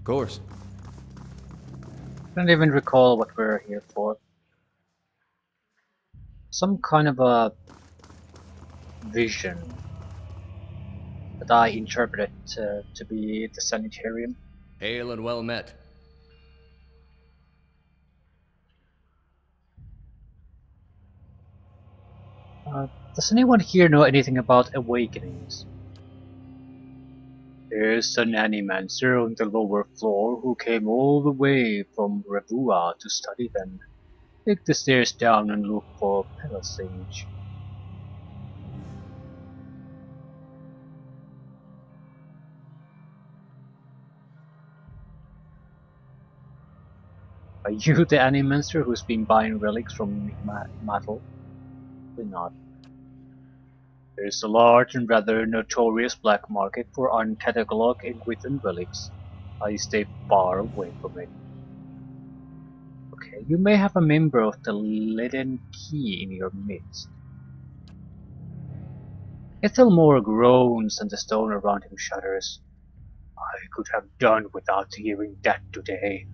Course. I don't even recall what we're here for. Some kind of a vision that I interpreted to be the sanitarium. Hail and well met. Does anyone here know anything about awakenings? There's an animancer on the lower floor who came all the way from Revua to study them. Take the stairs down and look for Pelasage. Are you the animancer who's been buying relics from Matal? Probably not. There's a large and rather notorious black market for uncatalogued Inquisition relics. I stay far away from it. Okay, you may have a member of the Leaden Key in your midst. Ethelmore groans and the stone around him shudders. I could have done without hearing that today.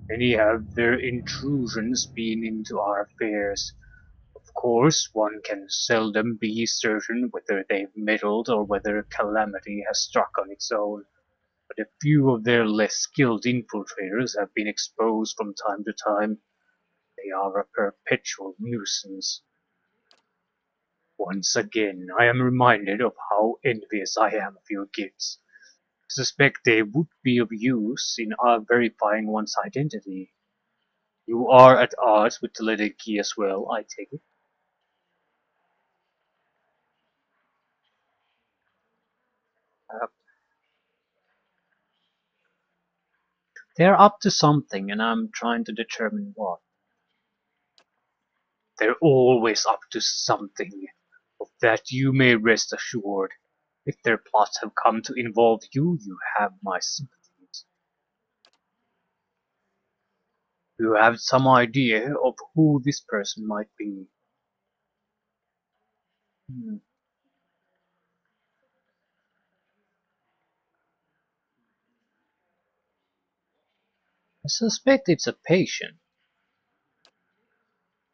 Many have their intrusions been into our affairs. Of course, one can seldom be certain whether they've meddled or whether calamity has struck on its own, but a few of their less skilled infiltrators have been exposed from time to time. They are a perpetual nuisance. Once again, I am reminded of how envious I am of your gifts. I suspect they would be of use in verifying one's identity. You are at odds with the Leaden Key as well, I take it. Uh, they're up to something, and I'm trying to determine what. They're always up to something. Of that you may rest assured. If their plots have come to involve you, you have my sympathies. You have some idea of who this person might be. Hmm. I suspect it's a patient.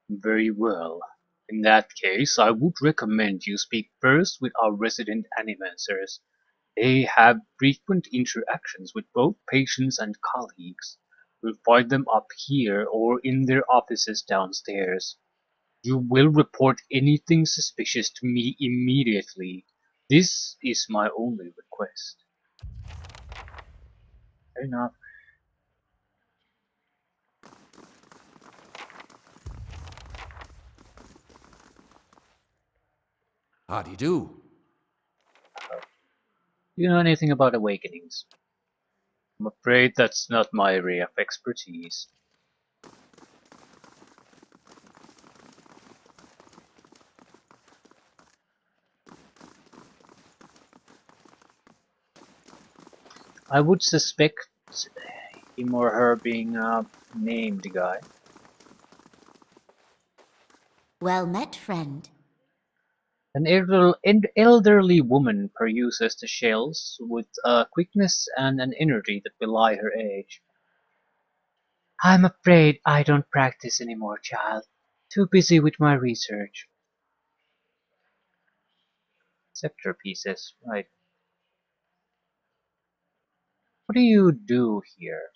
Very well. In that case, I would recommend you speak first with our resident animancers. They have frequent interactions with both patients and colleagues. You'll find them up here or in their offices downstairs. You will report anything suspicious to me immediately. This is my only request. Fair enough. Howdy do. Do you know anything about awakenings? I'm afraid that's not my area of expertise. I would suspect him or her being a named guy. Well met, friend. An elderly woman peruses the shells with a quickness and an energy that belie her age. I'm afraid I don't practice anymore, child. Too busy with my research. Scepter pieces, right. What do you do here?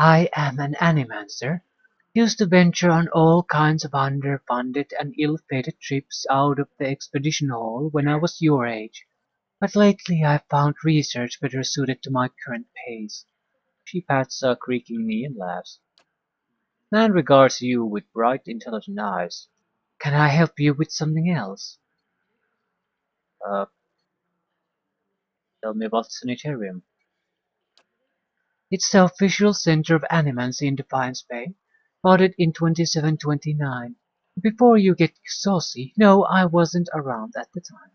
I am an animancer. Used to venture on all kinds of underfunded and ill-fated trips out of the expedition hall when I was your age, but lately I've found research better suited to my current pace. She pats a creaking knee and laughs. Nan regards you with bright, intelligent eyes. Can I help you with something else? Uh, tell me about the sanitarium. It's the official center of animancy in Defiance Bay, founded in 2729. Before you get saucy, no, I wasn't around at the time.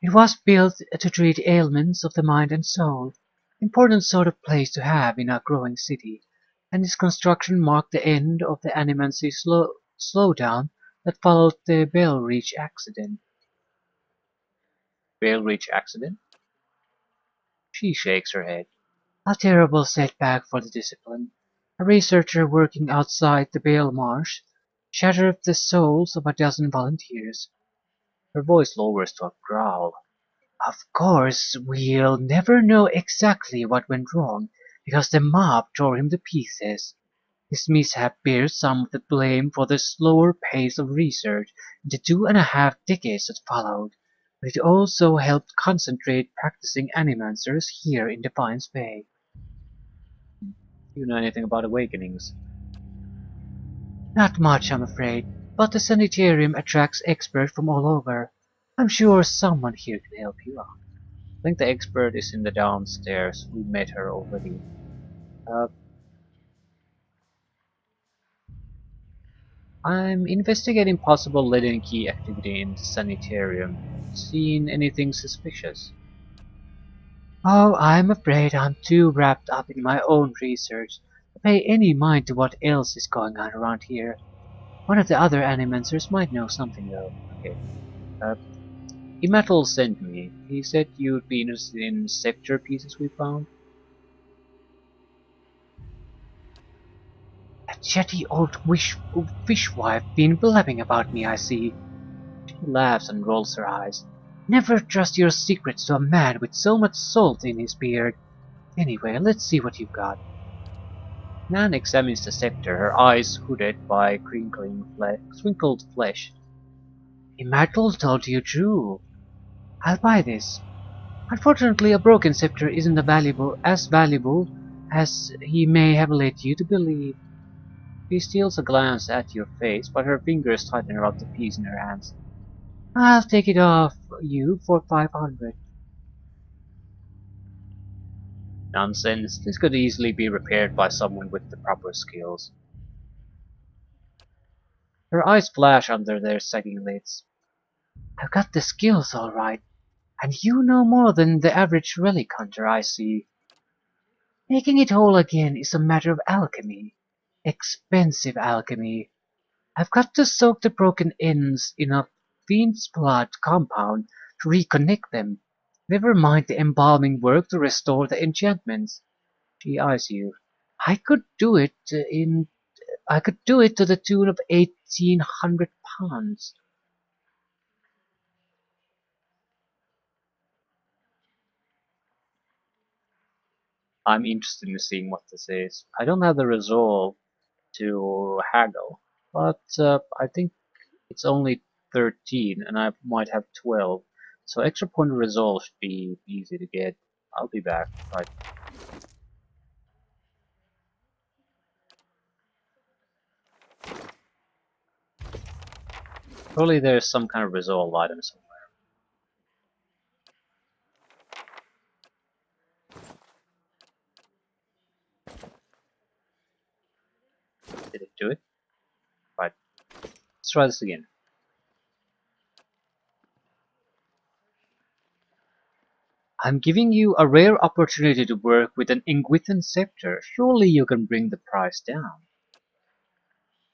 It was built to treat ailments of the mind and soul. Important sort of place to have in a growing city, and its construction marked the end of the animancy slowdown that followed the Bell Reach accident. Bell Reach accident? She shakes her head. A terrible setback for the discipline. A researcher working outside the Bale Marsh shattered the souls of a dozen volunteers. Her voice lowers to a growl. Of course, we'll never know exactly what went wrong, because the mob tore him to pieces. His mishap bears some of the blame for the slower pace of research in the 2.5 decades that followed, but it also helped concentrate practicing animancers here in Defiance Bay. You know anything about awakenings? Not much, I'm afraid, but the sanitarium attracts experts from all over. I'm sure someone here can help you out. I think the expert is in the downstairs. We met her already. Uh, I'm investigating possible Leaden Key activity in the sanitarium. Seen anything suspicious? Oh, I'm afraid I'm too wrapped up in my own research to pay any mind to what else is going on around here. One of the other animancers might know something though. Okay. Uh, Imatel sent me. He said you'd be interested in sector pieces we found. That chatty old fishwife been blabbing about me, I see. She laughs and rolls her eyes. Never trust your secrets to a man with so much salt in his beard. Anyway, let's see what you've got. Nan examines the scepter, her eyes hooded by crinkled flesh. Immortal told you true. I'll buy this. Unfortunately, a broken scepter isn't as valuable as he may have led you to believe. She steals a glance at your face, but her fingers tighten around the piece in her hands. I'll take it off you for 500. Nonsense. This could easily be repaired by someone with the proper skills. Her eyes flash under their sagging lids. I've got the skills all right, and you know more than the average relic hunter I see. Making it whole again is a matter of alchemy. Expensive alchemy. I've got to soak the broken ends in a fiend's blood compound to reconnect them. Never mind the embalming work to restore the enchantments. She eyes you. I could do it in I could do it to the tune of £1,800. I'm interested in seeing what this is. I don't have the resolve to haggle, but I think it's only 13 and I might have 12. So extra point resolve should be easy to get. I'll be back. Right. Probably there's some kind of resolve item somewhere. Did it do it? Right. Let's try this again. I'm giving you a rare opportunity to work with an Ingwithan scepter. Surely you can bring the price down.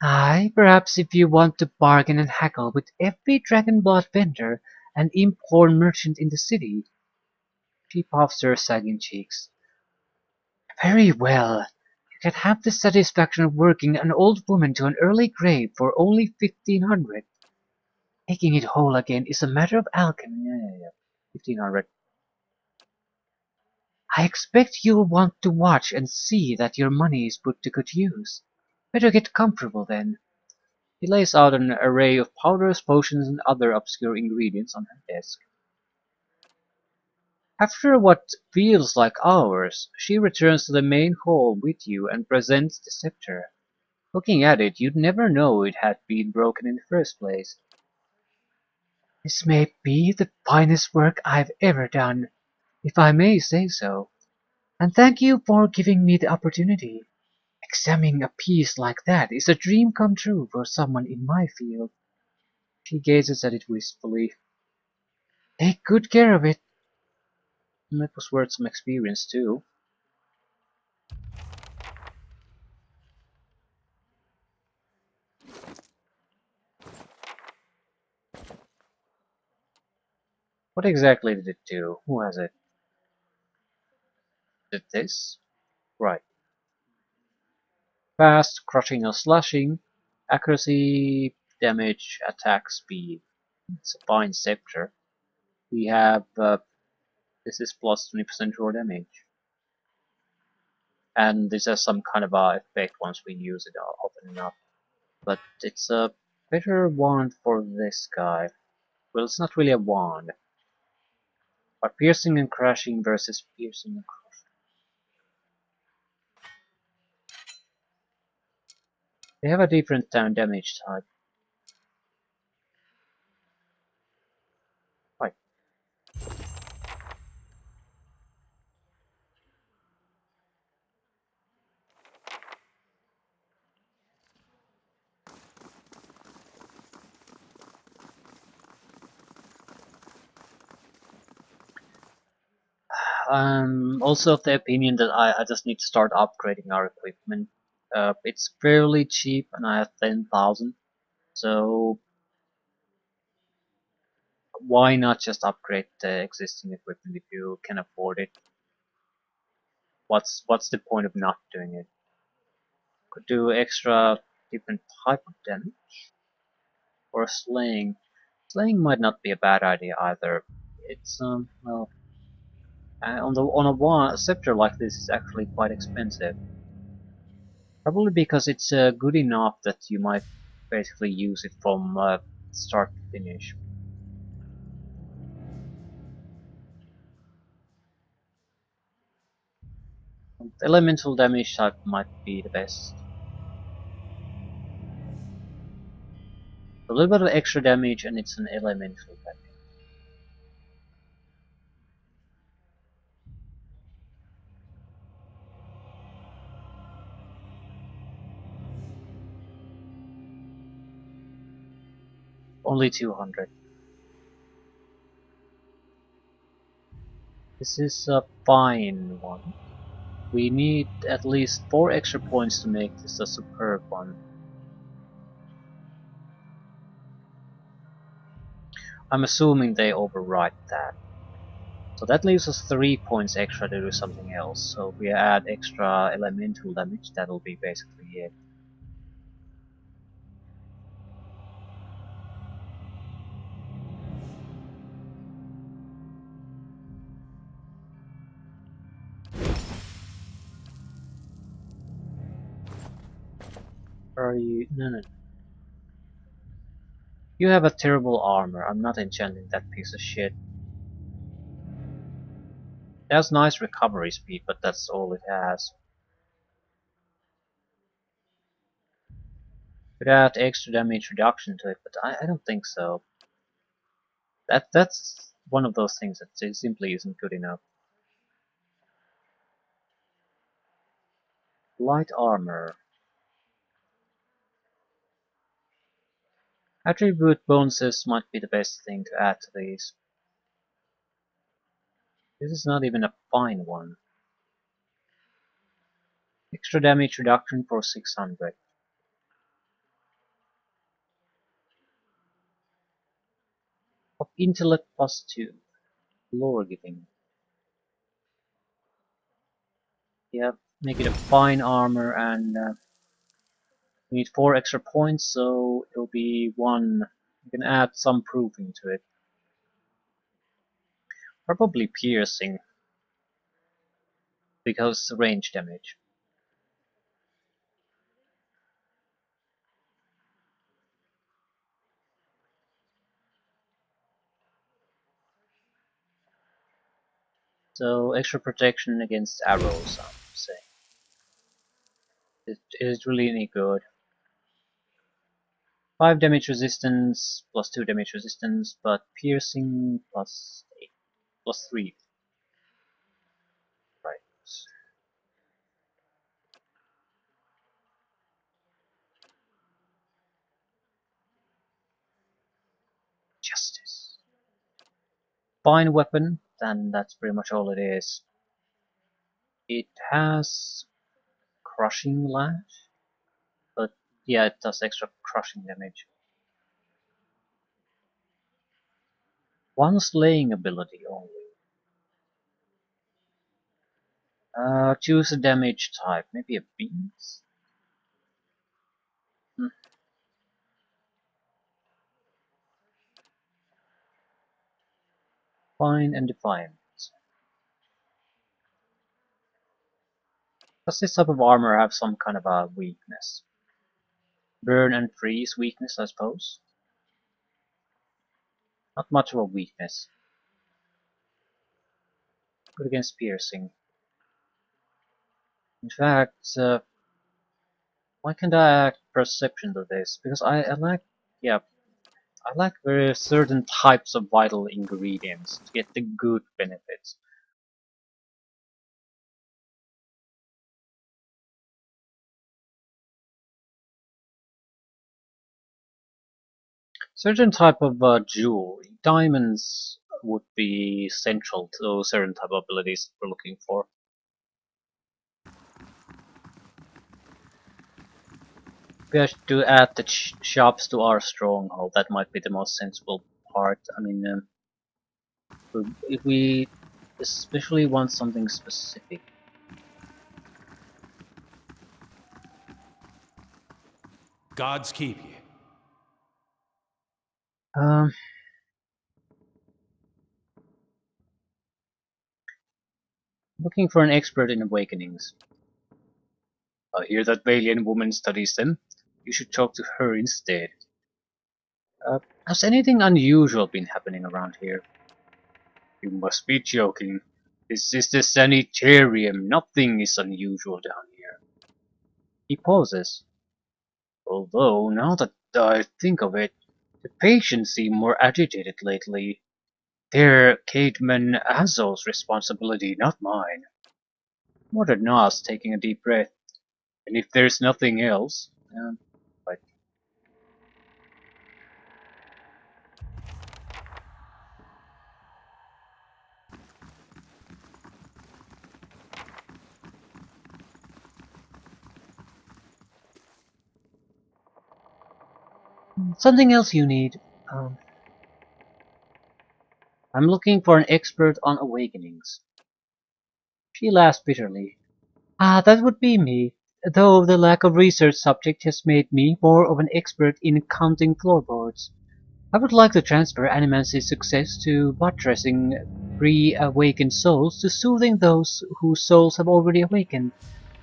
Aye, perhaps if you want to bargain and haggle with every dragonblood vendor and import merchant in the city. She puffs her sagging cheeks. Very well. You can have the satisfaction of working an old woman to an early grave for only 1,500. Making it whole again is a matter of alchemy. Yeah. 1,500. I expect you'll want to watch and see that your money is put to good use. Better get comfortable then. He lays out an array of powders, potions, and other obscure ingredients on her desk. After what feels like hours, she returns to the main hall with you and presents the scepter. Looking at it, you'd never know it had been broken in the first place. This may be the finest work I've ever done, if I may say so, and thank you for giving me the opportunity. Examining a piece like that is a dream come true for someone in my field. She gazes at it wistfully. Take good care of it. That was worth some experience too. What exactly did it do? Who has it? Did this? Right. Fast, crushing or slashing, accuracy, damage, attack speed. It's a fine scepter. We have this is plus 20% raw damage. And this has some kind of effect once we use it opening up. But it's a better wand for this guy. Well, it's not really a wand. But piercing and crashing versus piercing and crushing. They have a different damage type. Right. I'm also of the opinion that I just need to start upgrading our equipment. It's fairly cheap and I have 10,000. So why not just upgrade the existing equipment if you can afford it? What's the point of not doing it? Could do extra different type of damage. Or slaying. Slaying might not be a bad idea either. It's well a scepter like this is actually quite expensive. Probably because it's good enough that you might basically use it from start to finish. Elemental damage type might be the best. A little bit of extra damage and it's an elemental damage. Only 200. This is a fine one. We need at least 4 extra points to make this a superb one. I'm assuming they override that. So that leaves us 3 points extra to do something else. So if we add extra elemental damage, that'll be basically it. Are you? No. You have a terrible armor. I'm not enchanting that piece of shit. It has nice recovery speed, but that's all it has. Could add extra damage reduction to it, but I don't think so. That's one of those things that simply isn't good enough. Light armor. Attribute bonuses might be the best thing to add to these. This is not even a fine one. Extra damage reduction for 600. Of intellect plus 2. Lore giving. Yeah, make it a fine armor and we need 4 extra points, so it'll be 1. You can add some proofing to it. Probably piercing, because it's range damage. So extra protection against arrows, I'm saying. It is really any good. 5 damage resistance, plus 2 damage resistance, but piercing plus 8, plus 3. Right. Justice. Fine weapon, then that's pretty much all it is. It has crushing lash, but yeah, it does extra crushing damage. One slaying ability only. Choose a damage type. Maybe a beast? Hmm. Fine and Defiant. Does this type of armor have some kind of a weakness? Burn and Freeze weakness, I suppose? Not much of a weakness. Good against piercing. In fact, why can't I add perception to this? Because I like, yeah, I like very certain types of vital ingredients to get the good benefits. Certain type of jewel, diamonds would be central to certain type of abilities we're looking for. We have to add the shops to our stronghold. That might be the most sensible part. I mean, if we especially want something specific. Gods keep ye. Um, Looking for an expert in awakenings. I hear that Valiant woman studies them. You should talk to her instead. Has anything unusual been happening around here? You must be joking. This is the sanitarium. Nothing is unusual down here. He pauses. Although, now that I think of it, the patients seem more agitated lately. They're Cademan Azol's responsibility, not mine. Muttered Nas, taking a deep breath. And if there's nothing else, but something else you need. Um, I'm looking for an expert on awakenings. She laughs bitterly. Ah, that would be me, though the lack of research subject has made me more of an expert in counting floorboards. I would like to transfer Animance's success to buttressing pre-awakened souls to soothing those whose souls have already awakened.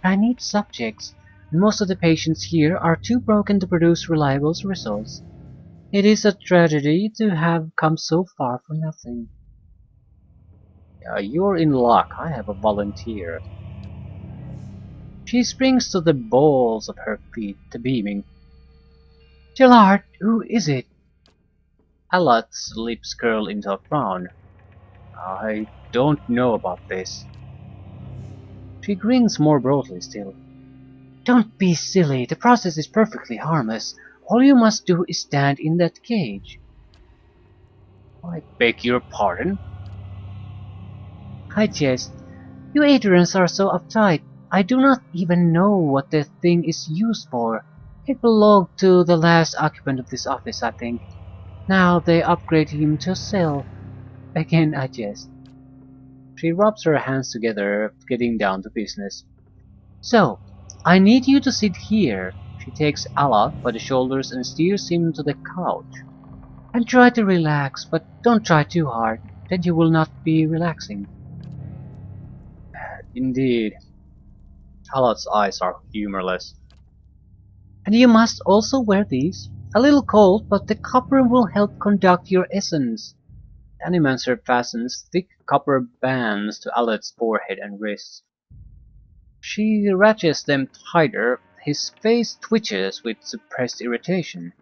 I need subjects, and most of the patients here are too broken to produce reliable results. It is a tragedy to have come so far for nothing. You're in luck. I have a volunteer. She springs to the balls of her feet, beaming. Gillard, who is it? Alot's lips curl into a frown. I don't know about this. She grins more broadly still. Don't be silly. The process is perfectly harmless. All you must do is stand in that cage. I beg your pardon? I jest. You Adrians are so uptight. I do not even know what the thing is used for. It belonged to the last occupant of this office, I think. Now they upgraded him to a cell. Again, I jest. She rubs her hands together, getting down to business. So, I need you to sit here. She takes Allah by the shoulders and steers him to the couch. And try to relax, but don't try too hard. Then you will not be relaxing. Indeed. Allah's eyes are humorless. And you must also wear these. A little cold, but the copper will help conduct your essence. Animancer fastens thick copper bands to Alet's forehead and wrists. She ratchets them tighter. His face twitches with suppressed irritation.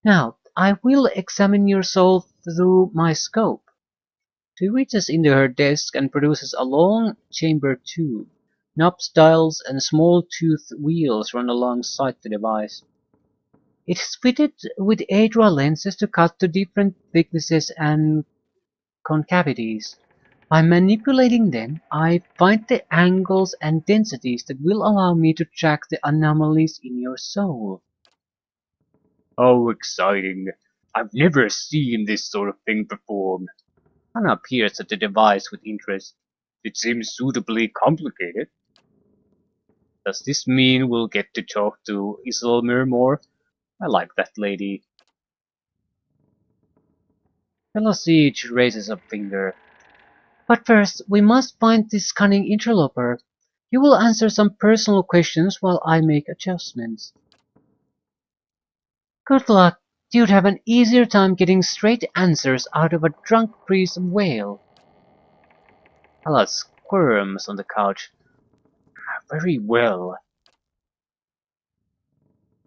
Now, I will examine your soul through my scope. She reaches into her desk and produces a long chamber tube. Knobs, dials, and small toothed wheels run alongside the device. It is fitted with Adra lenses to cut to different thicknesses and concavities. By manipulating them, I find the angles and densities that will allow me to track the anomalies in your soul. How exciting! I've never seen this sort of thing performed. Hannah peers at the device with interest. It seems suitably complicated. Does this mean we'll get to talk to Isilmer more? I like that lady. Velocige raises a finger. But first, we must find this cunning interloper. You will answer some personal questions while I make adjustments. Good luck. You'd have an easier time getting straight answers out of a drunk priest whale. Ella squirms on the couch. Very well.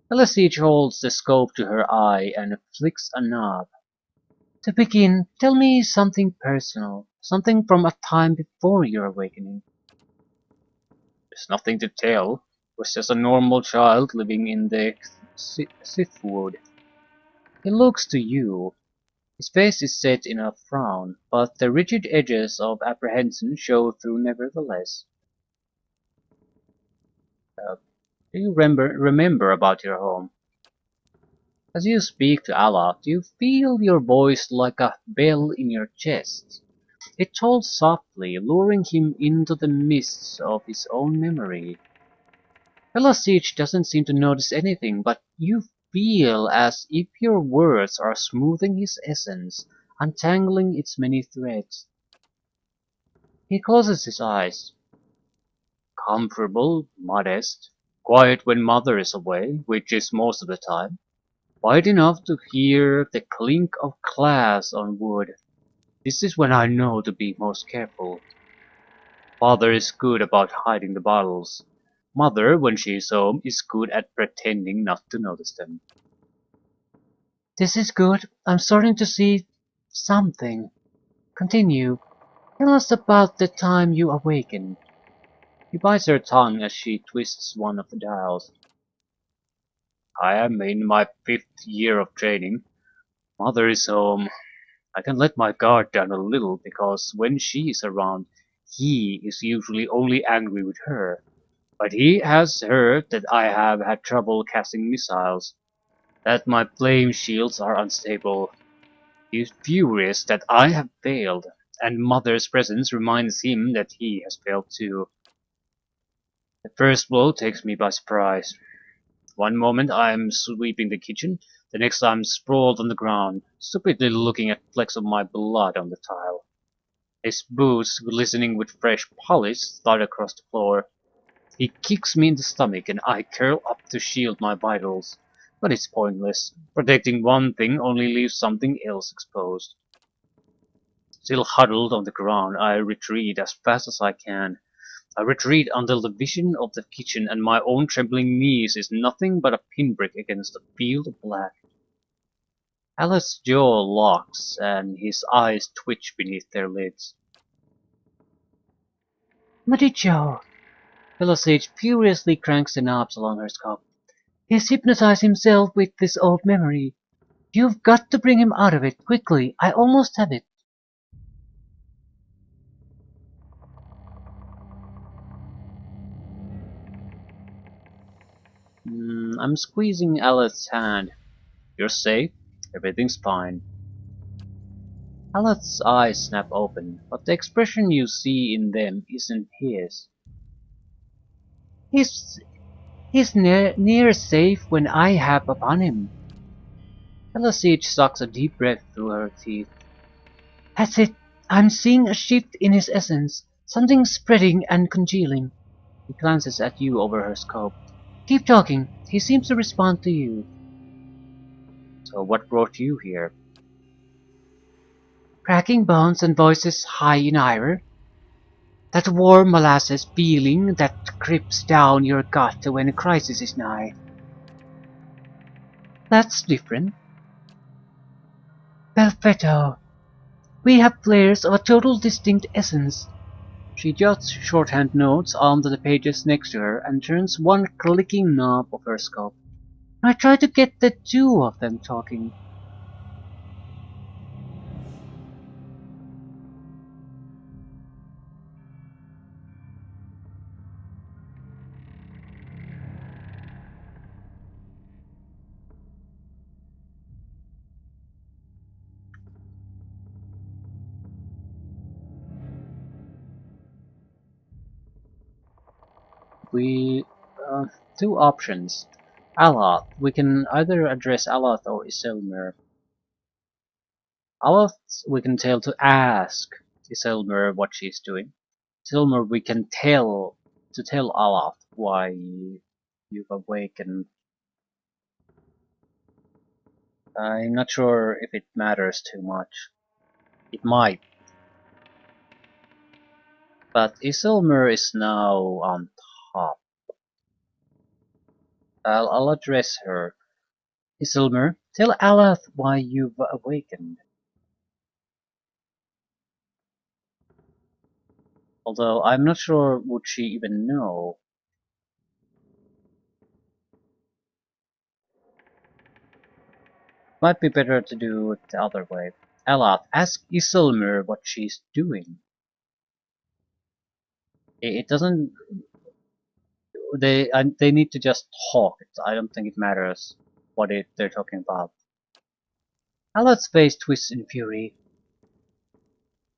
Velocige holds the scope to her eye and flicks a knob. To begin, tell me something personal. Something from a time before your awakening. There's nothing to tell. Was just a normal child living in the Sithwood. He looks to you. His face is set in a frown, but the rigid edges of apprehension show through nevertheless. Do you remember about your home? As you speak to Allah, do you feel your voice like a bell in your chest? It tolls softly, luring him into the mists of his own memory. Velocige doesn't seem to notice anything, but you feel as if your words are smoothing his essence, untangling its many threads. He closes his eyes. Comfortable, modest, quiet when mother is away, which is most of the time. Quiet enough to hear the clink of glass on wood. This is when I know to be most careful. Father is good about hiding the bottles. Mother, when she is home, is good at pretending not to notice them. This is good. I'm starting to see something. Continue. Tell us about the time you awakened. He bites her tongue as she twists one of the dials. I am in my 5th year of training. Mother is home. I can let my guard down a little because when she is around, he is usually only angry with her. But he has heard that I have had trouble casting missiles, that my flame shields are unstable. He is furious that I have failed, and Mother's presence reminds him that he has failed too. The first blow takes me by surprise. One moment I'm sweeping the kitchen, the next I'm sprawled on the ground, stupidly looking at flecks of my blood on the tile. His boots, glistening with fresh polish, thud across the floor. He kicks me in the stomach and I curl up to shield my vitals. But it's pointless. Protecting one thing only leaves something else exposed. Still huddled on the ground, I retreat as fast as I can. I retreat until the vision of the kitchen and my own trembling knees is nothing but a pinprick against a field of black. Alice's jaw locks and his eyes twitch beneath their lids. Maricho! Velocige furiously cranks the knobs along her scope. He's hypnotized himself with this old memory. You've got to bring him out of it, quickly. I almost have it. I'm squeezing Alice's hand. You're safe. Everything's fine. Alice's eyes snap open, but the expression you see in them isn't his. He's, he's near safe when I hap upon him. Velocige sucks a deep breath through her teeth. That's it. I'm seeing a shift in his essence. Something spreading and congealing. He glances at you over her scope. Keep talking. He seems to respond to you. So what brought you here? Cracking bones and voices high in ire. That warm molasses feeling that creeps down your gut when a crisis is nigh. That's different. Perfetto. We have players of a total distinct essence. She jots shorthand notes onto the pages next to her and turns one clicking knob of her scope. I try to get the two of them talking. we uh, two options. Aloth. We can either address Aloth or Isilmer. Aloth, we can tell to ask Isilmer what she's doing. Isilmer, we can tell Aloth why you've awakened. I'm not sure if it matters too much. It might. But Isilmer is now on top. I'll address her. Isilmer, tell Aloth why you've awakened. Although I'm not sure would she even know. Might be better to do it the other way. Aloth, ask Isilmer what she's doing. It doesn't. They need to just talk. I don't think it matters what they're talking about. Aloth's face twists in fury.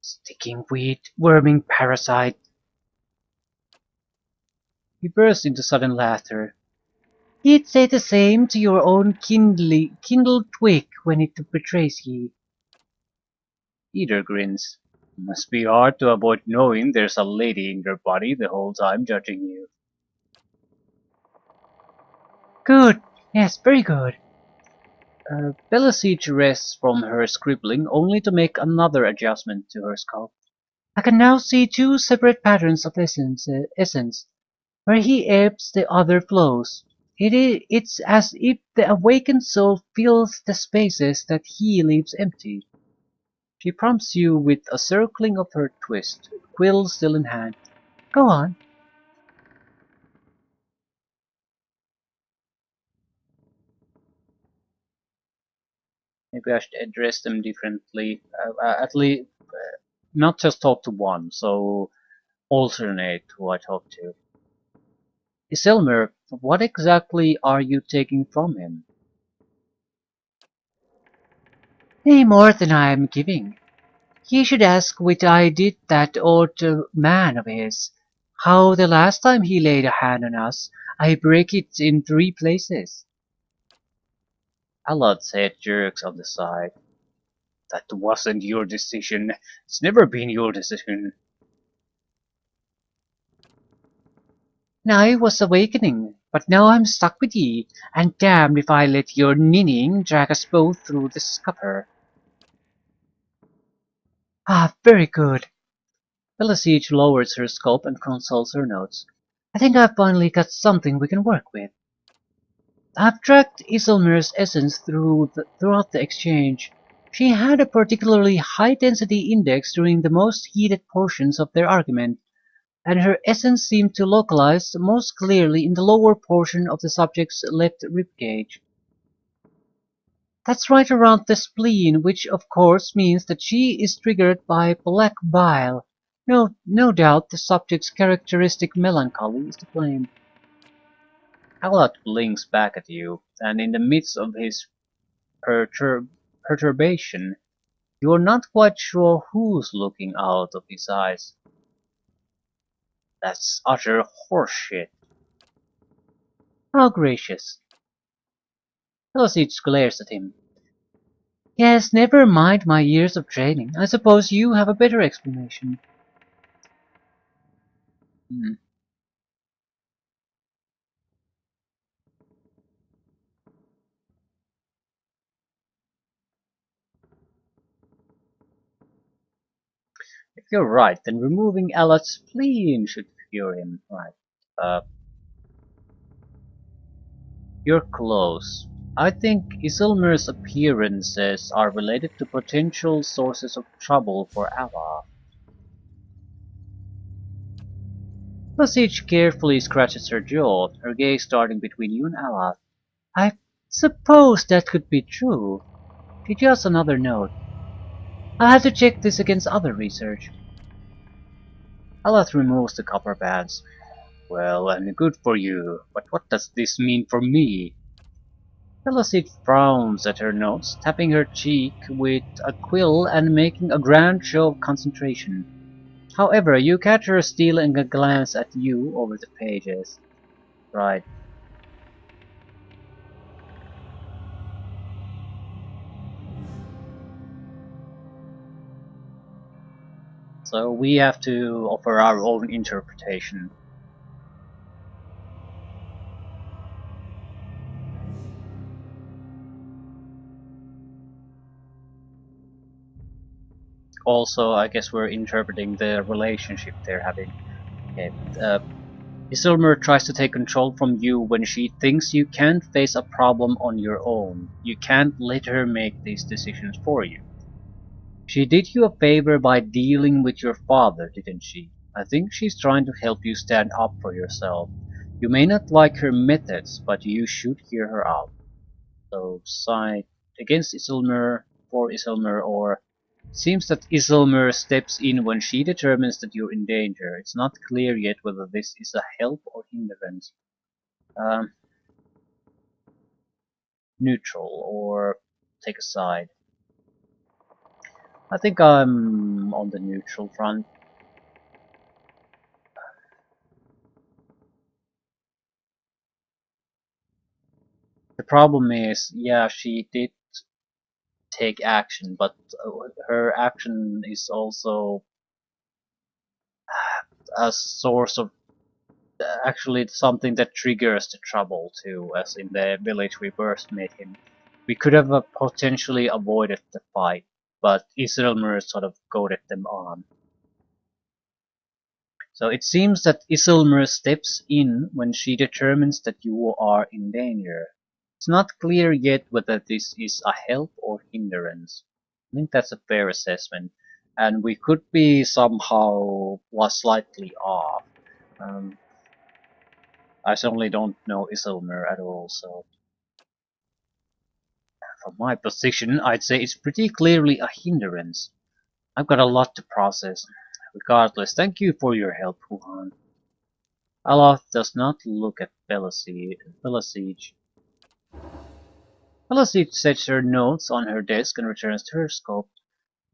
Sticking weed, worming parasite. He burst into sudden laughter. He'd say the same to your own kindled twig when it betrays ye. Peter grins. Must be hard to avoid knowing there's a lady in your body the whole time judging you. Good. Yes, very good. Belisage rests from her scribbling only to make another adjustment to her scope. I can now see two separate patterns of essence. Where he ebbs, the other flows. It's as if the awakened soul fills the spaces that he leaves empty. She prompts you with a circling of her twist, quill still in hand. Go on. Maybe I should address them differently. At least, not just talk to one, so alternate who I talk to. Isilmer, what exactly are you taking from him? Nay, more than I am giving. He should ask what I did that old man of his. How the last time he laid a hand on us, I break it in 3 places. Alod's head jerks on the side. That wasn't your decision. It's never been your decision. Now I was awakening, but now I'm stuck with ye, and damned if I let your ninning drag us both through the scupper. Ah, very good. Belisage lowers her scope and consults her notes. I think I've finally got something we can work with. I've tracked Isilmer's essence throughout the exchange. She had a particularly high-density index during the most heated portions of their argument, and her essence seemed to localize most clearly in the lower portion of the subject's left ribcage. That's right around the spleen, which of course means that she is triggered by black bile. No doubt the subject's characteristic melancholy is to blame. Alot blinks back at you, and in the midst of his perturbation, you're not quite sure who's looking out of his eyes. That's utter horseshit. How gracious. Belisage glares at him. Yes, never mind my years of training. I suppose you have a better explanation. Hmm. If you're right, then removing Alot's spleen should cure him. Right. Uh, you're close. I think Isilmer's appearances are related to potential sources of trouble for Aloth. Belisage carefully scratches her jaw, her gaze darting between you and Aloth. I suppose that could be true. She just another note. I'll have to check this against other research. Aloth removes the copper bands. Well, and good for you, but what does this mean for me? Belisage frowns at her notes, tapping her cheek with a quill and making a grand show of concentration. However, you catch her stealing a glance at you over the pages. Right. So we have to offer our own interpretation. Also, I guess we're interpreting the relationship they're having. Okay. Isilmer tries to take control from you when she thinks you can't face a problem on your own. You can't let her make these decisions for you. She did you a favor by dealing with your father, didn't she? I think she's trying to help you stand up for yourself. You may not like her methods, but you should hear her out. So, side against Isilmer, for Isilmer, or seems that Isilmer steps in when she determines that you're in danger. It's not clear yet whether this is a help or hindrance. Um, Neutral, or take a side. I think I'm on the neutral front. The problem is, yeah, she did take action, but her action is also a source of actually something that triggers the trouble too, as in the village we first met him. We could have potentially avoided the fight, but Isilmer sort of goaded them on. So it seems that Isilmer steps in when she determines that you are in danger. It's not clear yet whether this is a help or hindrance. I think that's a fair assessment, and we could be somehow was slightly off. Um, I certainly don't know Isilmer at all, so from my position, I'd say it's pretty clearly a hindrance. I've got a lot to process. Regardless, thank you for your help, Huhan. Aloth does not look at Belasige. Belasige sets her notes on her desk and returns to her scope.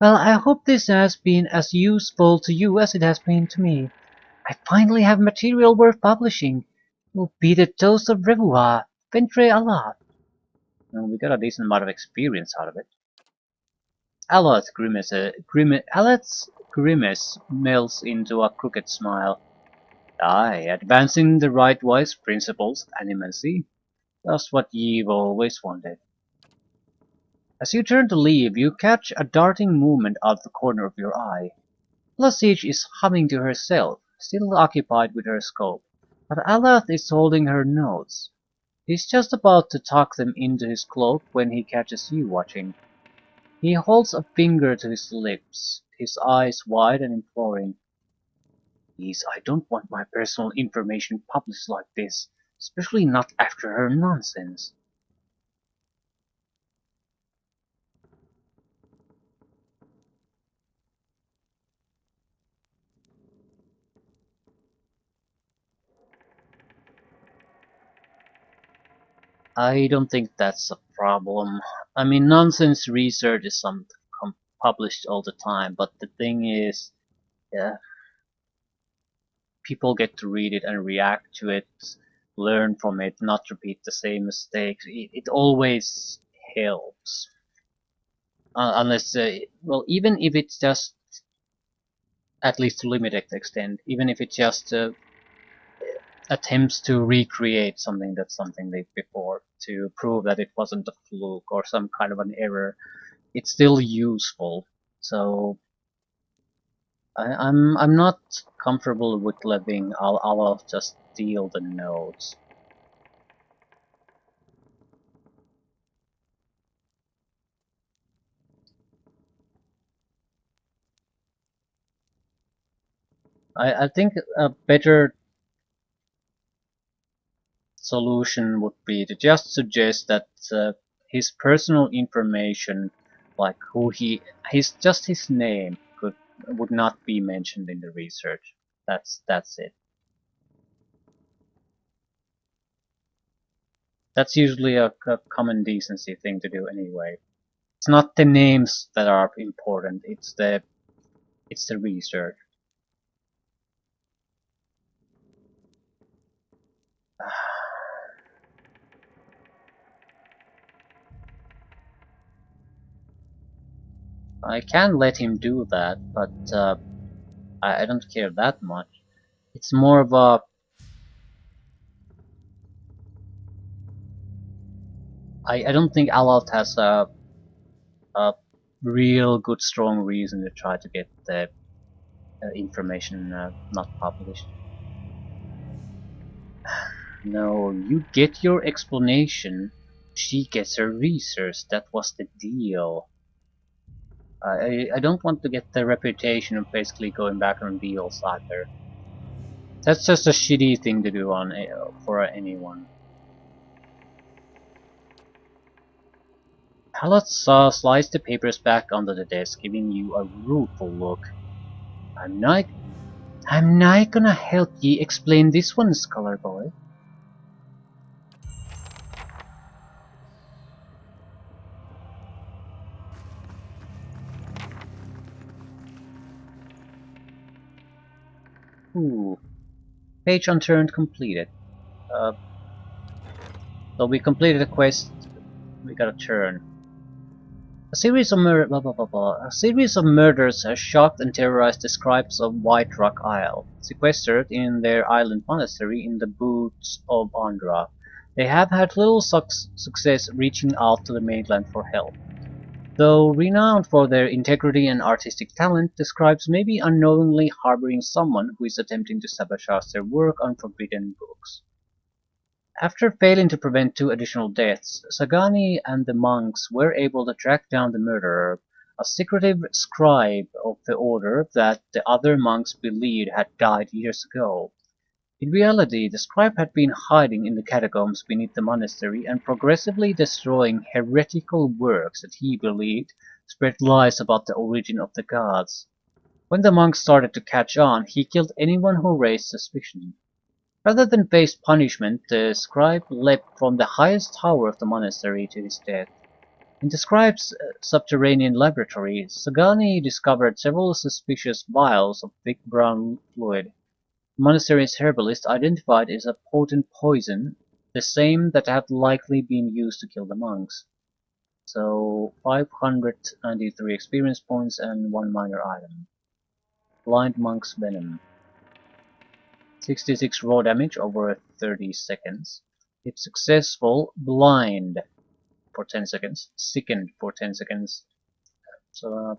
Well, I hope this has been as useful to you as it has been to me. I finally have material worth publishing. Will be the toast of revoir. Ventre Aloth. Well, we got a decent amount of experience out of it. Aloth's grimace melts into a crooked smile. Aye, advancing the right wise principles of animacy. Just what you've always wanted. As you turn to leave, you catch a darting movement out of the corner of your eye. Lasage is humming to herself, still occupied with her scope, but Alath is holding her notes. He's just about to tuck them into his cloak when he catches you watching. He holds a finger to his lips, his eyes wide and imploring. Please, I don't want my personal information published like this, especially not after her nonsense. I don't think that's a problem. I mean, nonsense research is published all the time, but the thing is, yeah, people get to read it and react to it, learn from it, not repeat the same mistakes. It always helps. Unless, well, even if it's just, at least to limited extent, even if it just attempts to recreate something they before to prove that it wasn't a fluke or some kind of an error, it's still useful. So I'm not comfortable with letting I'll just steal the notes. I think a better solution would be to just suggest that his personal information, like just his name, would not be mentioned in the research. That's it. That's usually a common decency thing to do anyway. It's not the names that are important. It's the research. I can let him do that, but I don't care that much. It's more of a... I don't think Aloft has a real good strong reason to try to get the information not published. No, you get your explanation, she gets her research, that was the deal. I don't want to get the reputation of basically going back on deals either. That's just a shitty thing to do on for anyone. Let's slice the papers back onto the desk, giving you a rueful look. I'm not gonna help ye explain this one, Scholar Boy. Ooh. Page unturned completed. So we completed a quest, we got a turn. A series of A series of murders has shocked and terrorized the scribes of White Rock Isle, sequestered in their island monastery in the boots of Andhra. They have had little success reaching out to the mainland for help. Though renowned for their integrity and artistic talent, the scribes may be unknowingly harboring someone who is attempting to sabotage their work on forbidden books. After failing to prevent 2 additional deaths, Sagani and the monks were able to track down the murderer, a secretive scribe of the order that the other monks believed had died years ago. In reality, the scribe had been hiding in the catacombs beneath the monastery and progressively destroying heretical works that he believed spread lies about the origin of the gods. When the monks started to catch on, he killed anyone who raised suspicion. Rather than face punishment, the scribe leapt from the highest tower of the monastery to his death. In the scribe's subterranean laboratory, Sagani discovered several suspicious vials of thick brown fluid. The monastery's herbalist identified it as a potent poison, the same that had likely been used to kill the monks. So 593 experience points and 1 minor item. Blind Monk's Venom. 66 raw damage over 30 seconds. If successful, blind for 10 seconds, sickened for 10 seconds. So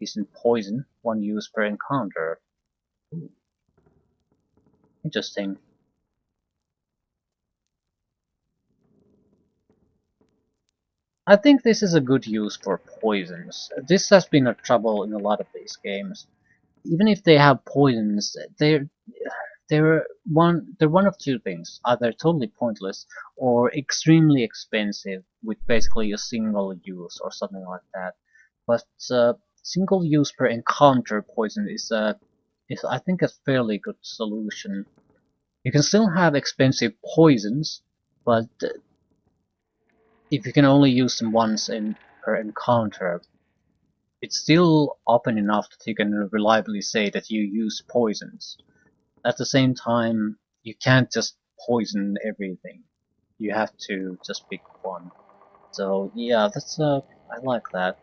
decent poison, 1 use per encounter. Ooh. Interesting. I think this is a good use for poisons. This has been a trouble in a lot of these games. Even if they have poisons, they're one of 2 things: either totally pointless or extremely expensive with basically a single use or something like that. But single use per encounter poison is I think a fairly good solution. You can still have expensive poisons, but if you can only use them once per encounter, it's still often enough that you can reliably say that you use poisons. At the same time, you can't just poison everything. You have to just pick one. So yeah, that's I like that.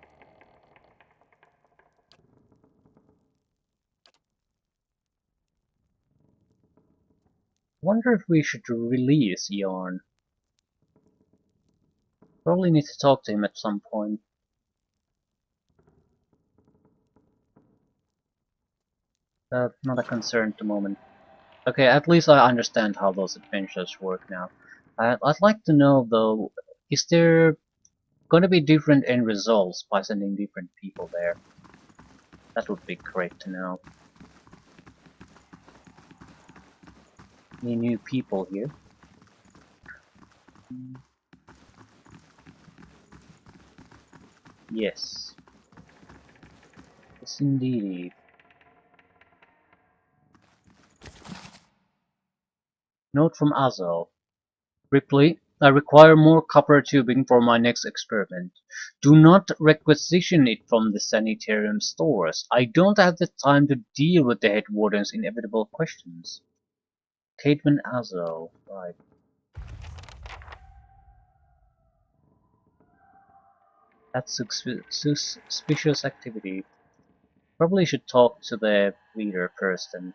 Wonder if we should release Yarn. Probably need to talk to him at some point. Not a concern at the moment. Okay, at least I understand how those adventures work now. I'd like to know though, is there gonna be different end results by sending different people there? That would be great to know. Any new people here? Yes. Yes indeed. Note from Azo. Ripley, I require more copper tubing for my next experiment. Do not requisition it from the sanitarium stores. I don't have the time to deal with the head warden's inevitable questions. Cademan Azo. Right. That's suspicious activity. Probably should talk to the leader first and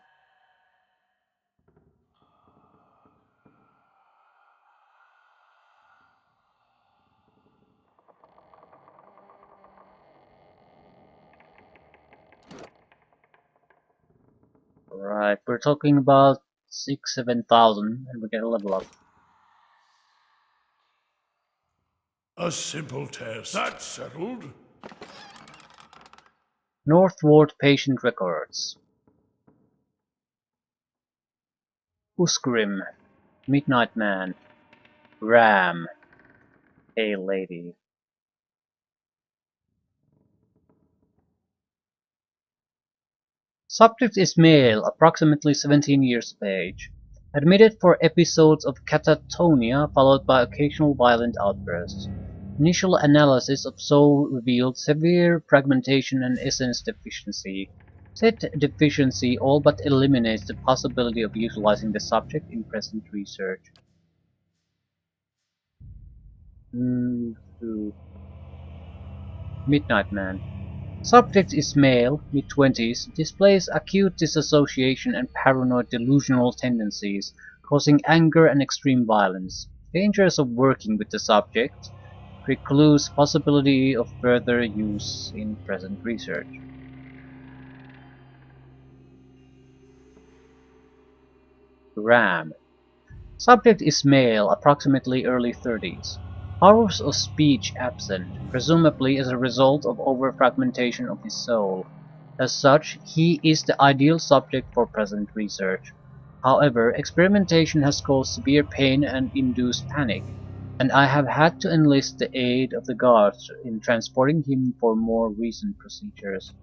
right, we're talking about 6,000-7,000 and we get a level up. A simple test. That's settled. Northward patient records. Uskrim, Midnight Man, Ram, Pale Lady. Subject is male, approximately 17 years of age. Admitted for episodes of catatonia followed by occasional violent outbursts. Initial analysis of soul revealed severe fragmentation and essence deficiency. Said deficiency all but eliminates the possibility of utilizing the subject in present research. Midnight Man. Subject is male, mid-twenties, displays acute disassociation and paranoid delusional tendencies, causing anger and extreme violence. Dangers of working with the subject precludes possibility of further use in present research. Ram. Subject is male, approximately early 30s. Powers of speech absent, presumably as a result of over-fragmentation of his soul. As such, he is the ideal subject for present research. However, experimentation has caused severe pain and induced panic, and I have had to enlist the aid of the guards in transporting him for more recent procedures.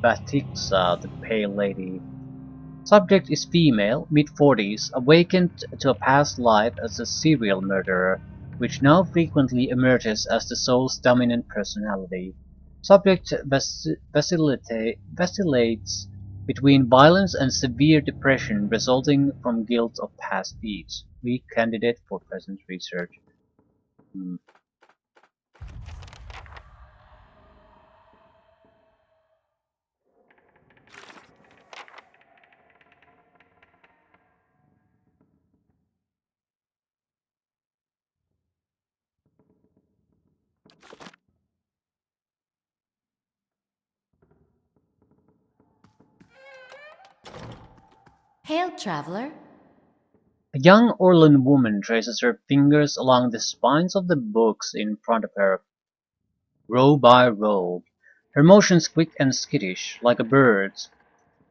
Batixa, the Pale Lady. Subject is female, mid-40s, awakened to a past life as a serial murderer, which now frequently emerges as the soul's dominant personality. Subject vacillates between violence and severe depression resulting from guilt of past deeds. Weak candidate for present research. Hmm. Hail, traveler. A young Orlan woman traces her fingers along the spines of the books in front of her, row by row, her motions quick and skittish, like a bird's.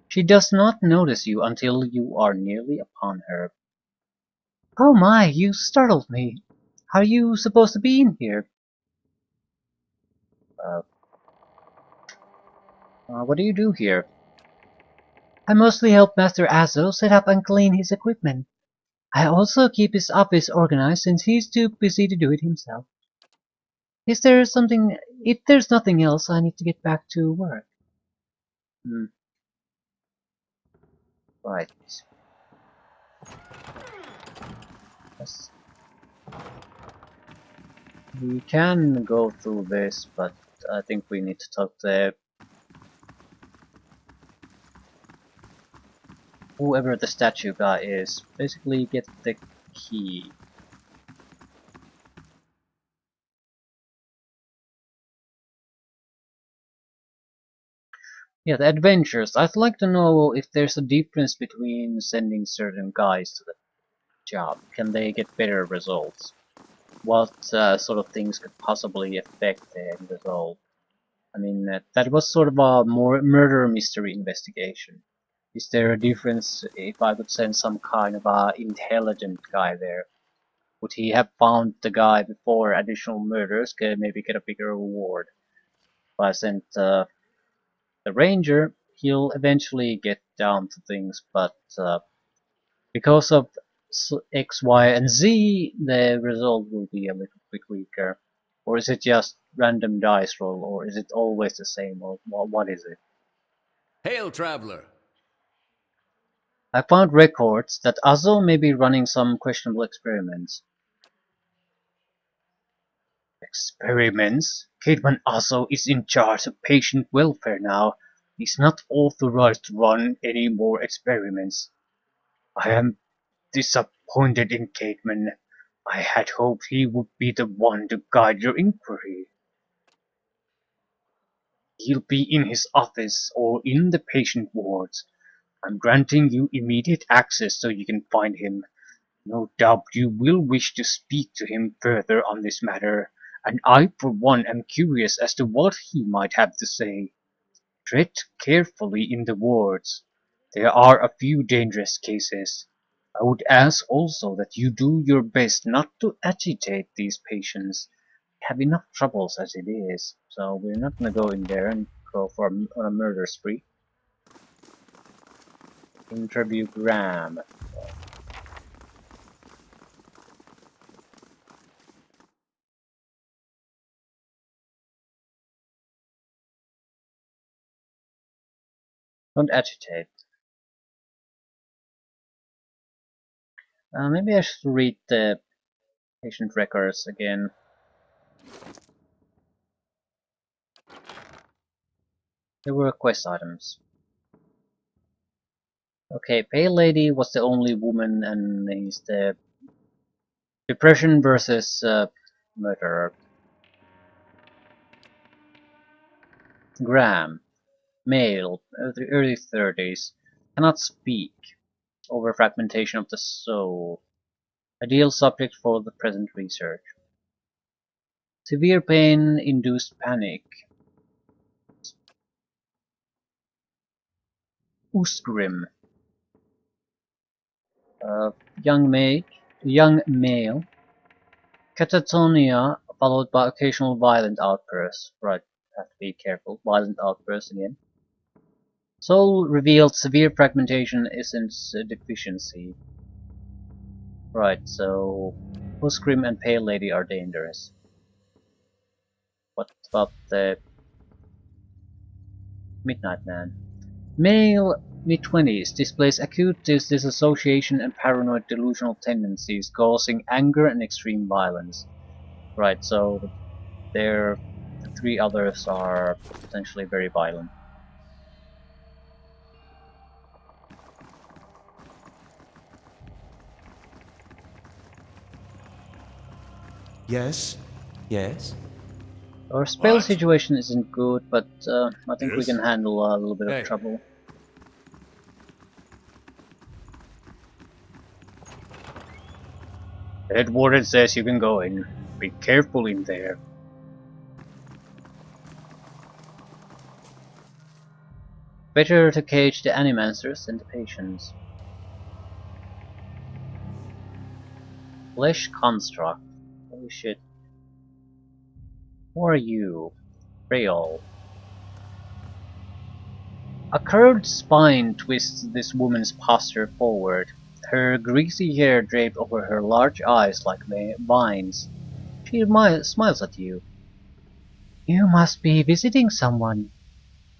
She does not notice you until you are nearly upon her. "Oh my, you startled me. How are you supposed to be in here?" Uh, what do you do here? "I mostly help Master Azo set up and clean his equipment. I also keep his office organized since he's too busy to do it himself. Is there something... If there's nothing else, I need to get back to work." Hmm, right. Yes. We can go through this, but I think we need to talk to whoever the statue guy is. Basically get the key. Yeah, the adventures. I'd like to know if there's a difference between sending certain guys to the job. Can they get better results? What sort of things could possibly affect the end result? I mean, that was sort of a more murder mystery investigation. Is there a difference if I could send some kind of a intelligent guy there? Would he have found the guy before additional murders? Could maybe get a bigger reward? If I sent the ranger, he'll eventually get down to things, but because of X, Y, and Z, the result will be a little bit weaker. Or is it just random dice roll, or is it always the same, or what is it? Hail, traveler! I found records that Azo may be running some questionable experiments. Experiments? Cademan also is in charge of patient welfare now. He's not authorized to run any more experiments. I am disappointed in Cademan. I had hoped he would be the one to guide your inquiry. He'll be in his office or in the patient wards. I'm granting you immediate access so you can find him. No doubt you will wish to speak to him further on this matter, and I for one am curious as to what he might have to say. Tread carefully in the wards. There are a few dangerous cases. I would ask also that you do your best not to agitate these patients. They have enough troubles as it is, so we're not gonna go in there and go for on a murder spree. Interview Graham. Don't agitate. Maybe I should read the patient records again. There were quest items. Okay, Pale Lady was the only woman, and he's the depression versus murderer. Graham, male, early 30s, cannot speak, over fragmentation of the soul. Ideal subject for the present research. Severe pain induced panic. Usgrim, young male, catatonia followed by occasional violent outbursts. Right, have to be careful. Violent outbursts again. Soul revealed severe fragmentation essence deficiency. Right, so Usgrim and Pale Lady are dangerous. What about the Midnight Man? Male, mid-20s, displays acute disassociation and paranoid delusional tendencies, causing anger and extreme violence. Right, so the three others are potentially very violent. Yes? Yes? Our spell What? situation isn't good, but I think we Yes? can handle a little bit of Hey. trouble. The head warden says you can go in. Be careful in there. Better to cage the animancers than the patients. Flesh construct. Holy shit. Who are you? Rayol. A curved spine twists this woman's posture forward, her greasy hair draped over her large eyes like vines. She smiles at you. You must be visiting someone.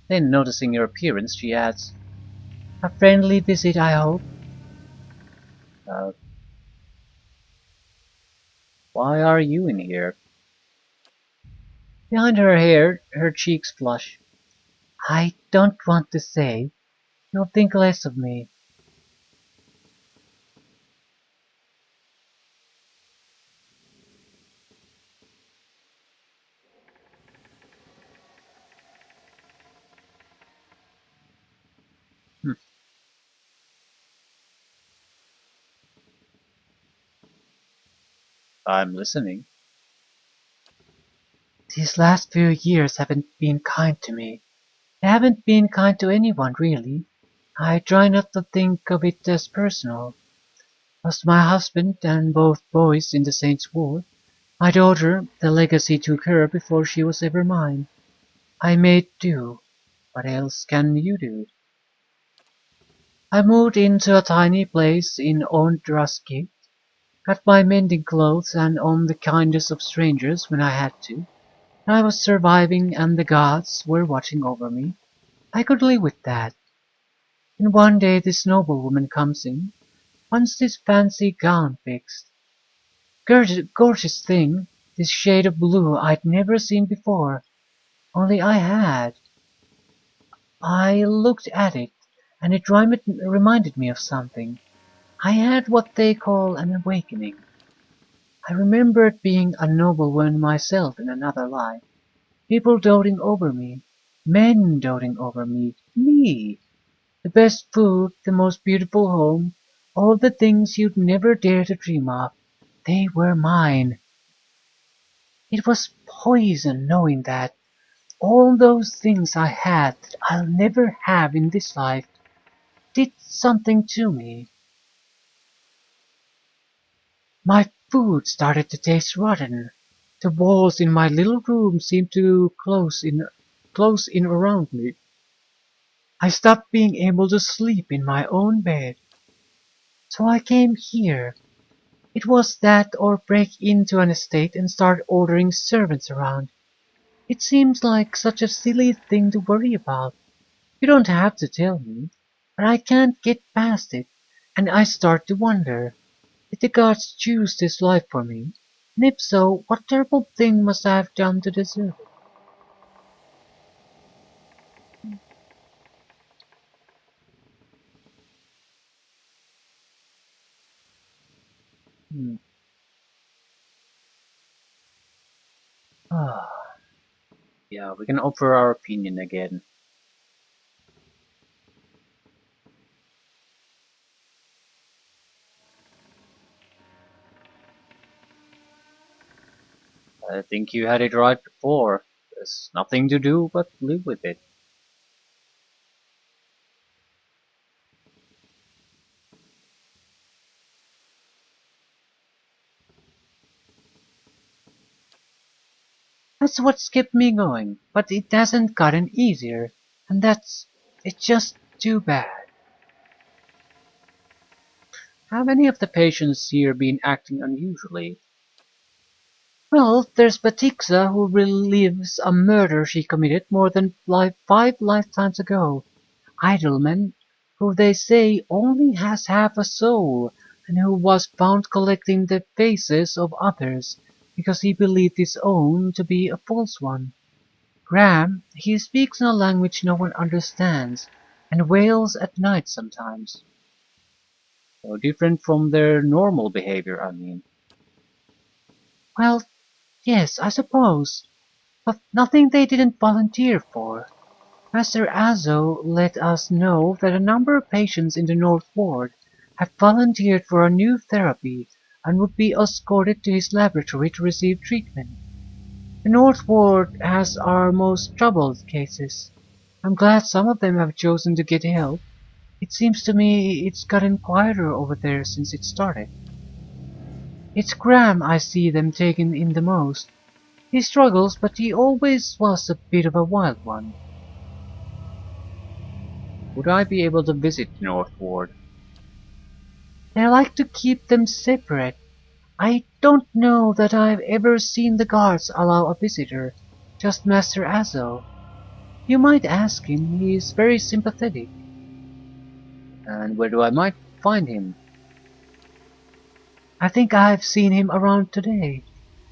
Then, noticing your appearance, she adds, a friendly visit, I hope. Uh, why are you in here? Behind her hair, her cheeks flush. I don't want to say. You'll think less of me. Hm, I'm listening. These last few years haven't been kind to me. They haven't been kind to anyone, really. I try not to think of it as personal. Lost my husband and both boys in the Saints' War. My daughter, the legacy took her before she was ever mine. I made do. What else can you do? I moved into a tiny place in Ondraski, got by mending clothes and on the kindness of strangers when I had to. I was surviving and the gods were watching over me. I could live with that. And one day this noblewoman comes in, wants this fancy gown fixed. Gorgeous thing. this shade of blue I'd never seen before, only I had. I looked at it, and it reminded me of something. I had what they call an awakening. I remembered being a nobleman myself in another life. People doting over me. Men doting over me. Me! The best food, the most beautiful home, all the things you'd never dare to dream of. They were mine. It was poison knowing that all those things I had that I'll never have in this life did something to me. My food started to taste rotten. The walls in my little room seemed to close in around me. I stopped being able to sleep in my own bed. So I came here. It was that or break into an estate and start ordering servants around. It seems like such a silly thing to worry about. You don't have to tell me, but I can't get past it, and I start to wonder, did the gods choose this life for me? And if so, what terrible thing must I have done to deserve it? Hmm. Ah, yeah, we can offer our opinion again. I think you had it right before. There's nothing to do but live with it. That's what's kept me going, but it hasn't gotten easier, and it's just too bad. Have any of the patients here been acting unusually? Well, there's Batixa who relives a murder she committed more than 5 lifetimes ago. Idleman, who they say only has half a soul, and who was found collecting the faces of others because he believed his own to be a false one. Graham, he speaks in a language no one understands, and wails at night sometimes. So different from their normal behavior, I mean. Well, yes, I suppose, but nothing they didn't volunteer for. Master Azo let us know that a number of patients in the North Ward had volunteered for a new therapy and would be escorted to his laboratory to receive treatment. The North Ward has our most troubled cases. I'm glad some of them have chosen to get help. It seems to me it's gotten quieter over there since it started. It's Graham I see them taking in the most. He struggles, but he always was a bit of a wild one. Would I be able to visit the North Ward? They like to keep them separate. I don't know that I've ever seen the guards allow a visitor, just Master Azo. You might ask him, he's very sympathetic. And where do I might find him? I think I've seen him around today.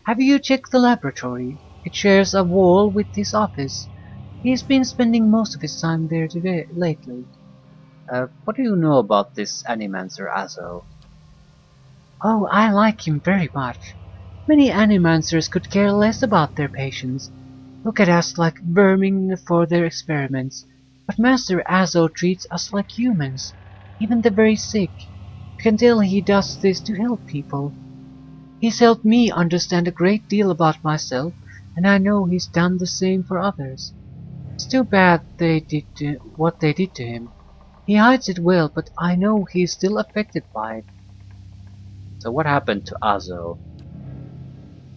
Have you checked the laboratory? It shares a wall with his office. He's been spending most of his time there today lately. What do you know about this Animancer Azo? Oh, I like him very much. Many Animancers could care less about their patients. Look at us like vermin for their experiments. But Master Azo treats us like humans, even the very sick. You can tell he does this to help people. He's helped me understand a great deal about myself, and I know he's done the same for others. It's too bad what they did to him. He hides it well, but I know he's still affected by it. So what happened to Azo?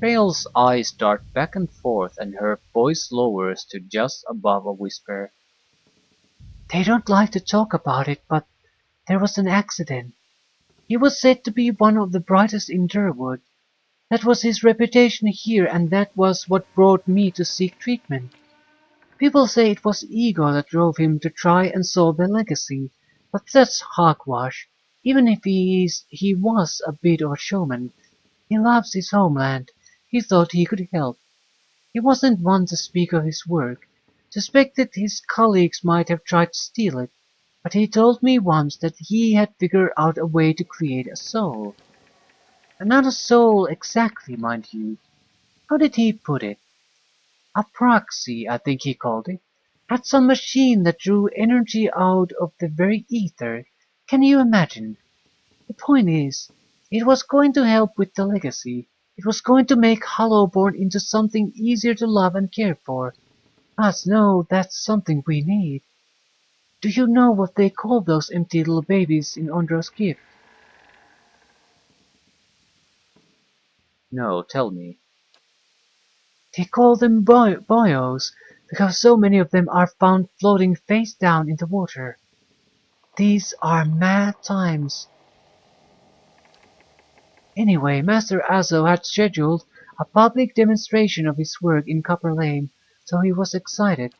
Rael's eyes dart back and forth and her voice lowers to just above a whisper. They don't like to talk about it, but there was an accident. He was said to be one of the brightest in Durwood. That was his reputation here, and that was what brought me to seek treatment. People say it was ego that drove him to try and solve the legacy, but that's hogwash. Even if he was a bit of a showman, he loves his homeland. He thought he could help. He wasn't one to speak of his work, suspected his colleagues might have tried to steal it, but he told me once that he had figured out a way to create a soul. And not a soul exactly, mind you. How did he put it? A proxy, I think he called it. Had some machine that drew energy out of the very ether. Can you imagine? The point is, it was going to help with the legacy. It was going to make Hollowborn into something easier to love and care for. Us know that's something we need. Do you know what they call those empty little babies in Ondra's gift? No, tell me. They call them bios, because so many of them are found floating face down in the water. These are mad times. Anyway, Master Azo had scheduled a public demonstration of his work in Copper Lane, so he was excited.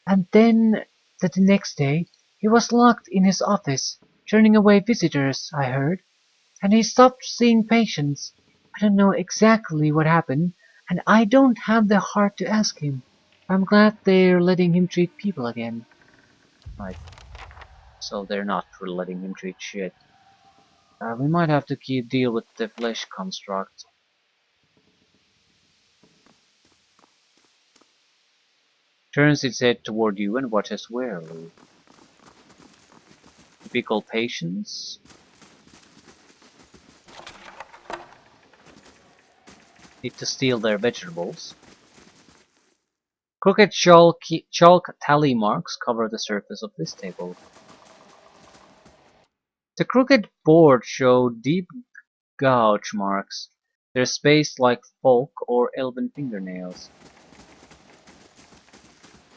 And then, the next day, he was locked in his office, turning away visitors, I heard, and he stopped seeing patients. I don't know exactly what happened, and I don't have the heart to ask him. I'm glad they're letting him treat people again. Right, so they're not really letting him treat shit. We might have to deal with the flesh construct. Turns its head toward you and watches warily. Typical patience. Need to steal their vegetables. Crooked chalk tally marks cover the surface of this table. The crooked board show deep gouge marks. They're spaced like folk or elven fingernails.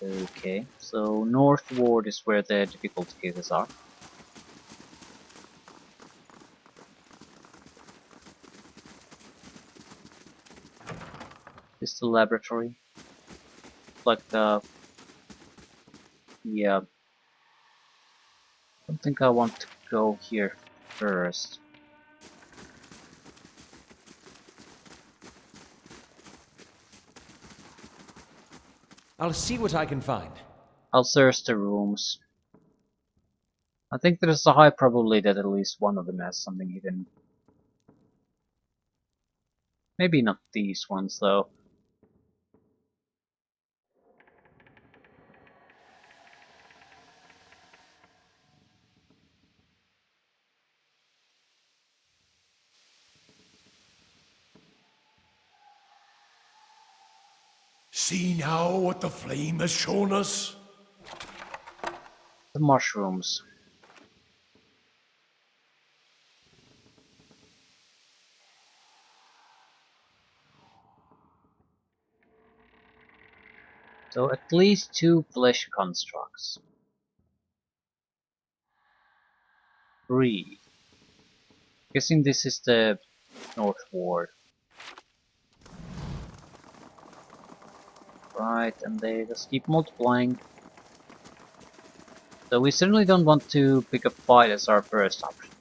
Okay, so north ward is where the difficult cases are. This is the laboratory. Like the... yeah. I don't think I want to go here first. I'll see what I can find. I'll search the rooms. I think there's a high probability that at least one of them has something hidden. Maybe not these ones though. See now what the flame has shown us? The mushrooms. So at least 2 flesh constructs. 3. Guessing this is the north ward. Right, and they just keep multiplying. So we certainly don't want to pick a fight as our first option.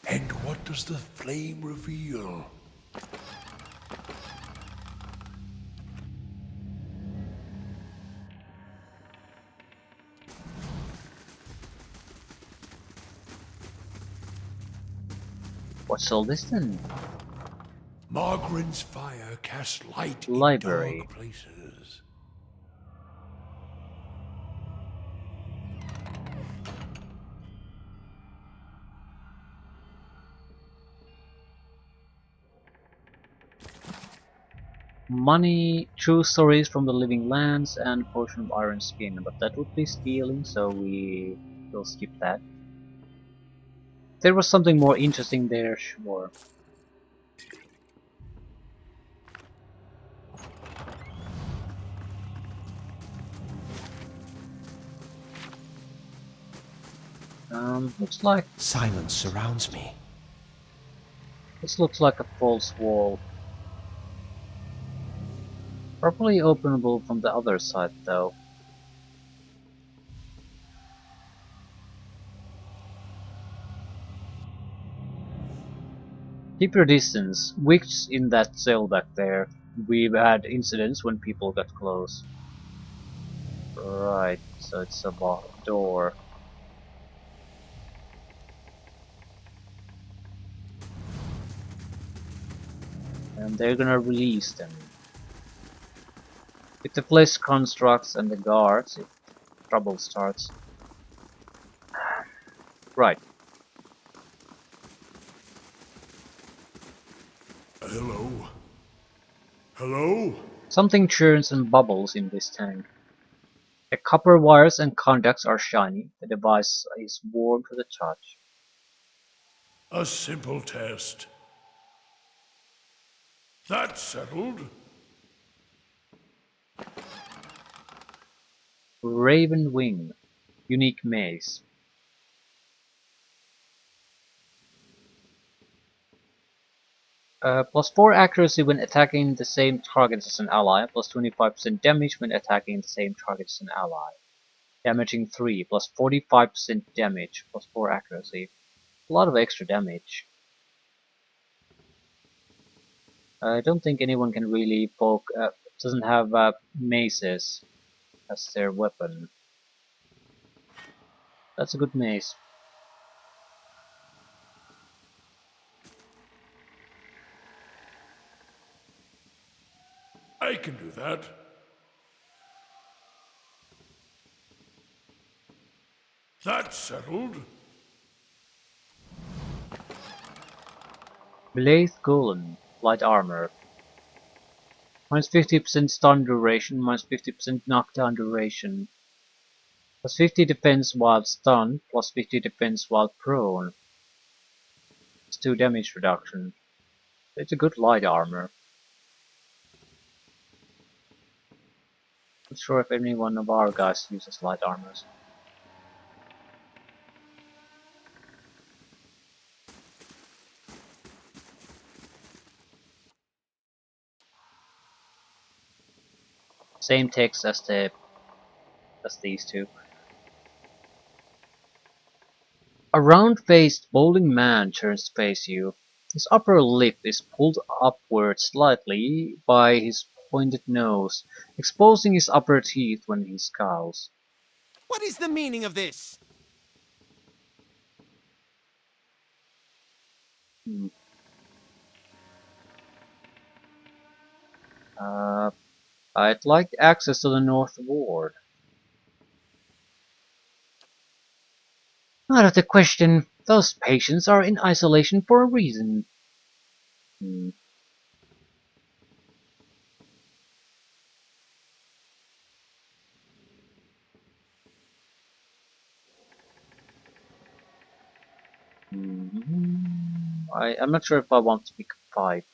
And what does the flame reveal? What's all this then? Margaren's fire casts light Library. in dark places. Money, true stories from the living lands, and potion of iron skin, but that would be stealing, so we will skip that. If there was something more interesting there, sure. Looks like Silence surrounds me. this looks like a false wall. Probably openable from the other side though. Keep your distance. Wicks in that cell back there. We've had incidents when people got close. Right, so it's a door. And they're gonna release them. If the place constructs and the guards, if trouble starts. Right. Hello? Hello? Something churns and bubbles in this tank. The copper wires and contacts are shiny. The device is warm to the touch. A simple test. That's settled. Raven Wing. Unique maze. +4 accuracy when attacking the same target as an ally, plus 25% damage when attacking the same target as an ally. Damaging 3, plus 45% damage, +4 accuracy. A lot of extra damage. I don't think anyone can really poke, doesn't have maces as their weapon. That's a good mace. I can do that. That's settled. Blade Golem, light armor. Minus 50% stun duration, minus 50% knockdown duration. Plus 50 defense while stunned, plus 50 defense while prone. It's 2 damage reduction. It's a good light armor. Not sure if any one of our guys uses light armors. Same text as these two. A round-faced, balding man turns to face you. His upper lip is pulled upward slightly by his pointed nose, exposing his upper teeth when he scowls. What is the meaning of this? Hmm. Uh, I'd like access to the North Ward. Out of the question. Those patients are in isolation for a reason. Hmm. I'm not sure if I want to pick a fight.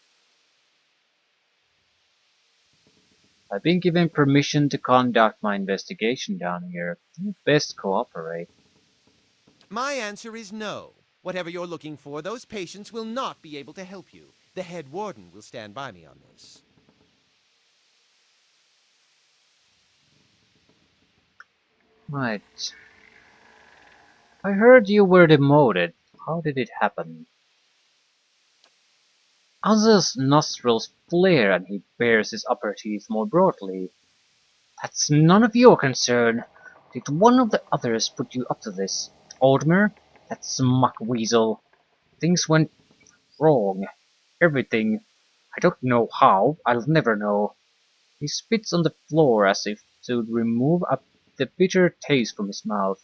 I've been given permission to conduct my investigation down here. You'd best cooperate. My answer is no. Whatever you're looking for, those patients will not be able to help you. The head warden will stand by me on this. Right. I heard you were demoted. How did it happen? Azaz's nostrils flare and he bares his upper teeth more broadly. That's none of your concern. Did one of the others put you up to this? Aldmer? That muck weasel. Things went wrong. Everything. I don't know how. I'll never know. He spits on the floor as if to remove the bitter taste from his mouth.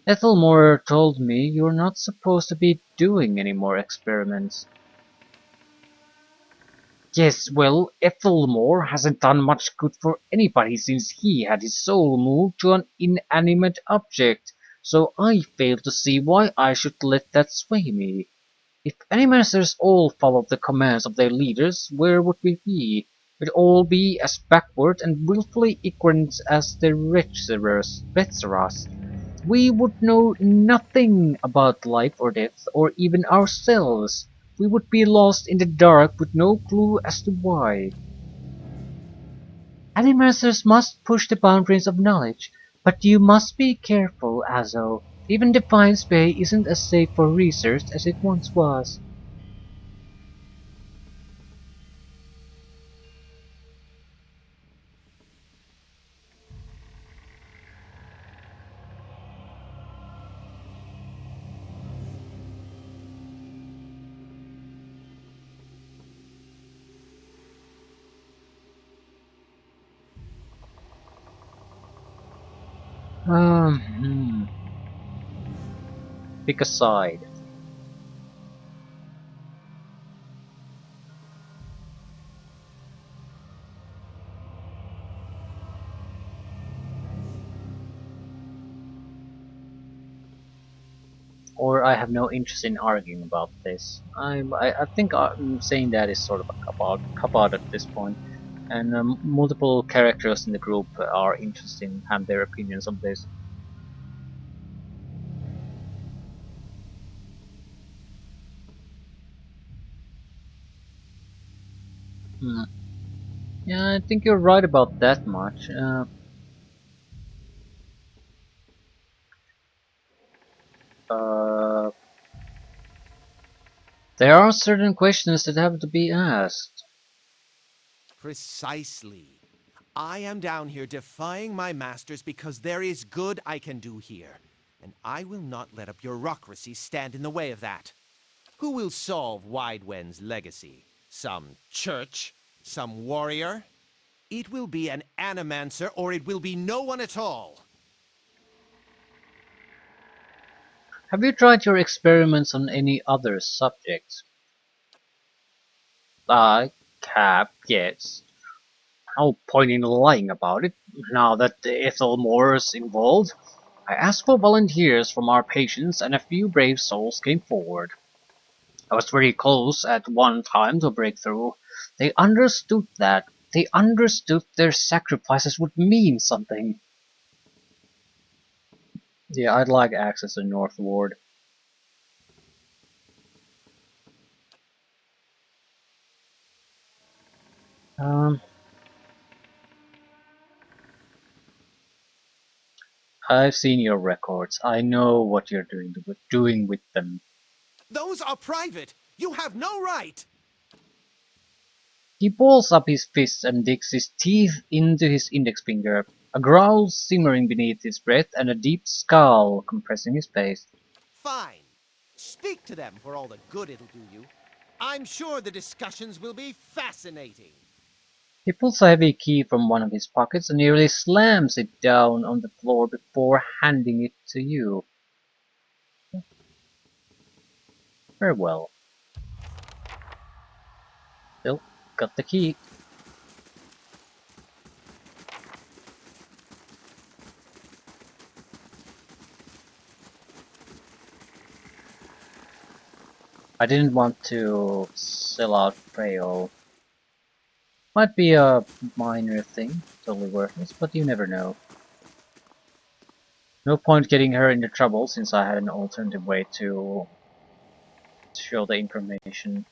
Ethelmore told me you're not supposed to be doing any more experiments. Yes, well, Ethelmore hasn't done much good for anybody since he had his soul moved to an inanimate object, so I fail to see why I should let that sway me. If Animasters all followed the commands of their leaders, where would we be? We'd all be as backward and willfully ignorant as the Retzeras. We would know nothing about life or death, or even ourselves. We would be lost in the dark with no clue as to why. Animasters must push the boundaries of knowledge, but you must be careful, Azo. Even Defiance Bay isn't as safe for research as it once was. Hmm. Pick a side. Or I have no interest in arguing about this. I think saying that is sort of a cop out at this point, and multiple characters in the group are interested in have their opinions on this. Hmm. Yeah, I think you're right about that much. Uh, there are certain questions that have to be asked. Precisely. I am down here defying my masters because there is good I can do here. And I will not let a bureaucracy stand in the way of that. Who will solve Widewen's legacy? Some church? Some warrior? It will be an animancer or it will be no one at all. Have you tried your experiments on any other subjects? I have, yes. No point in lying about it. Now that the Ethelmore's involved, I asked for volunteers from our patients and a few brave souls came forward. I was very close at one time to a breakthrough. They understood that. They understood their sacrifices would mean something. Yeah, I'd like access to North Ward. Um, I've seen your records. I know what you're doing with them. Those are private. You have no right. He balls up his fists and digs his teeth into his index finger, a growl simmering beneath his breath and a deep scowl compressing his face. Fine. Speak to them for all the good it'll do you. I'm sure the discussions will be fascinating. He pulls a heavy key from one of his pockets and nearly slams it down on the floor before handing it to you. Very well. Still, got the key. I didn't want to sell out Freyo. Might be a minor thing, totally worthless, but you never know. No point getting her into trouble since I had an alternative way to show the information.